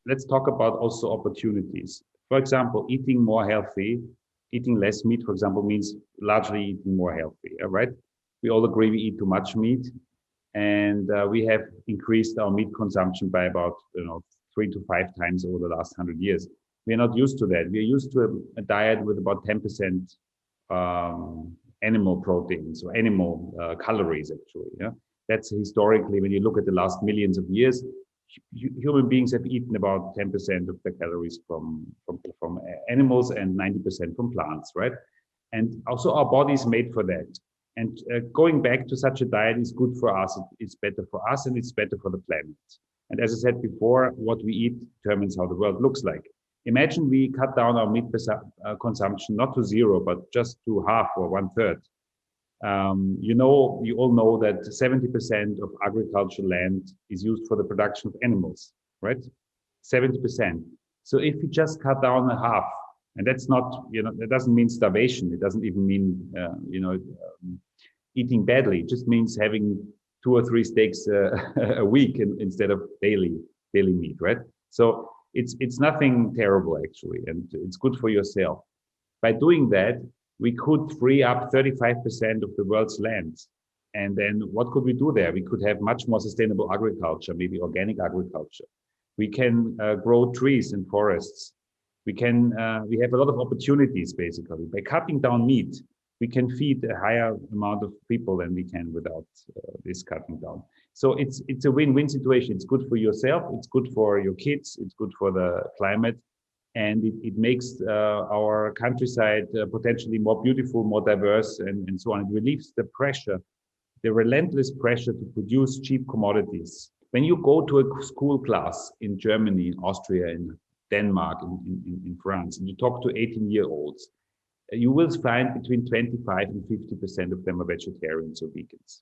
let's talk about also opportunities. For example, eating more healthy, eating less meat, for example, means largely eating more healthy, right? We all agree we eat too much meat, and we have increased our meat consumption by about 3 to 5 times over the last 100 years. We are not used to that. We are used to a diet with about 10% animal proteins or animal calories, actually. Yeah, that's historically, when you look at the last millions of years, human beings have eaten about 10% of the calories from animals and 90% from plants, right? And also our body is made for that. And going back to such a diet is good for us. It's better for us and it's better for the planet. And as I said before, what we eat determines how the world looks like. Imagine we cut down our meat consumption, not to zero, but just to half or 1/3. You all know that 70% of agricultural land is used for the production of animals, right? 70%. So if you just cut down a half, and that's not, that doesn't mean starvation. It doesn't even mean, eating badly. It just means having 2 or 3 steaks a week instead of daily meat, right? So it's nothing terrible, actually, and it's good for yourself. By doing that, we could free up 35% of the world's land. And then what could we do there? We could have much more sustainable agriculture, maybe organic agriculture. We can grow trees and forests. We have a lot of opportunities, basically. By cutting down meat, we can feed a higher amount of people than we can without this cutting down. So it's a win-win situation. It's good for yourself. It's good for your kids. It's good for the climate. And it makes our countryside potentially more beautiful, more diverse, and so on. It relieves the pressure, the relentless pressure to produce cheap commodities. When you go to a school class in Germany, in Austria, in Denmark, in France, and you talk to 18-year-olds, you will find between 25 and 50% of them are vegetarians or vegans.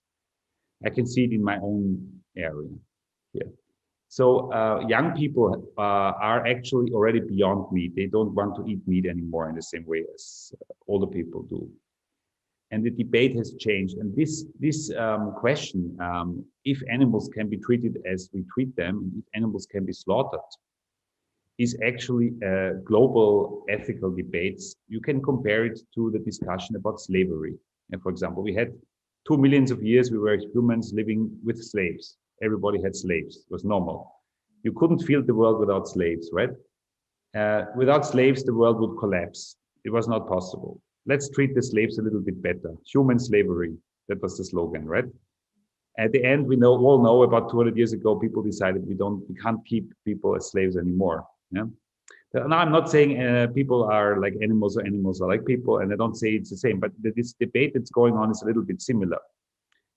I can see it in my own area here. So young people are actually already beyond meat. They don't want to eat meat anymore in the same way as older people do. And the debate has changed. And this question, if animals can be treated as we treat them, and if animals can be slaughtered, is actually a global ethical debate. You can compare it to the discussion about slavery. And for example, we had 2 million years, we were humans living with slaves. Everybody had slaves. It was normal. You couldn't feel the world without slaves, right? Without slaves, the world would collapse. It was not possible. Let's treat the slaves a little bit better. Human slavery. That was the slogan, right? At the end, we all know about 200 years ago, people decided we can't keep people as slaves anymore. Yeah. Now, I'm not saying people are like animals or animals are like people, and I don't say it's the same, but this debate that's going on is a little bit similar.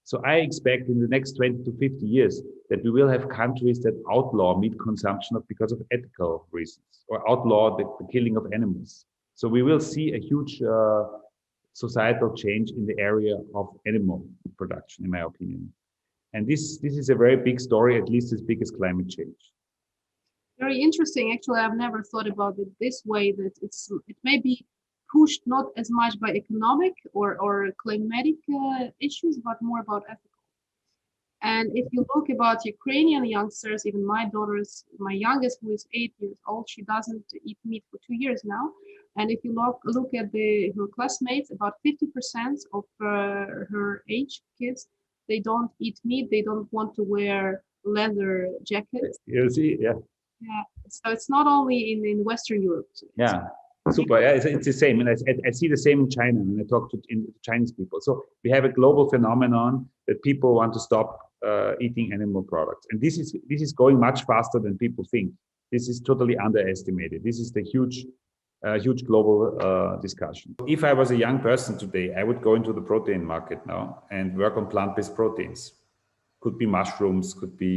So I expect in the next 20 to 50 years that we will have countries that outlaw meat consumption because of ethical reasons, or outlaw the killing of animals. So we will see a huge societal change in the area of animal production, in my opinion. And this is a very big story, at least as big as climate change. Very interesting. Actually, I've never thought about it this way, that it may be pushed not as much by economic or climatic issues, but more about ethical. And if you look about Ukrainian youngsters, even my youngest, who is 8 years old, she doesn't eat meat for 2 years now. And if you look at her classmates, about 50% of her age kids, they don't eat meat. They don't want to wear leather jackets. You see, yeah. Yeah. So it's not only in Western Europe. Yeah. Super. Yeah, it's the same, and I see the same in China when I talk to Chinese people. So we have a global phenomenon that people want to stop eating animal products, and this is going much faster than people think. This is totally underestimated. This is the huge global discussion. If I was a young person today, I would go into the protein market now and work on plant-based proteins. Could be mushrooms, could be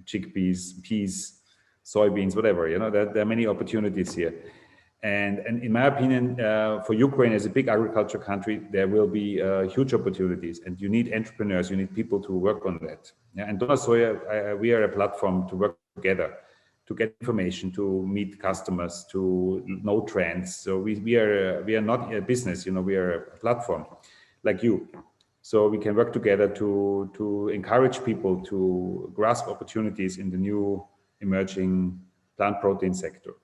chickpeas, peas, soybeans, whatever. There are many opportunities here. And in my opinion, for Ukraine as a big agriculture country, there will be huge opportunities, and you need entrepreneurs, you need people to work on that. Yeah, and Donau Soja, we are a platform to work together, to get information, to meet customers, to know trends. So we are not a business, we are a platform like you. So we can work together to encourage people to grasp opportunities in the new emerging plant protein sector.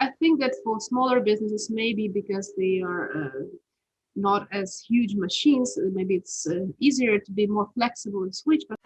I think that for smaller businesses, maybe because they are not as huge machines, maybe it's easier to be more flexible and switch. But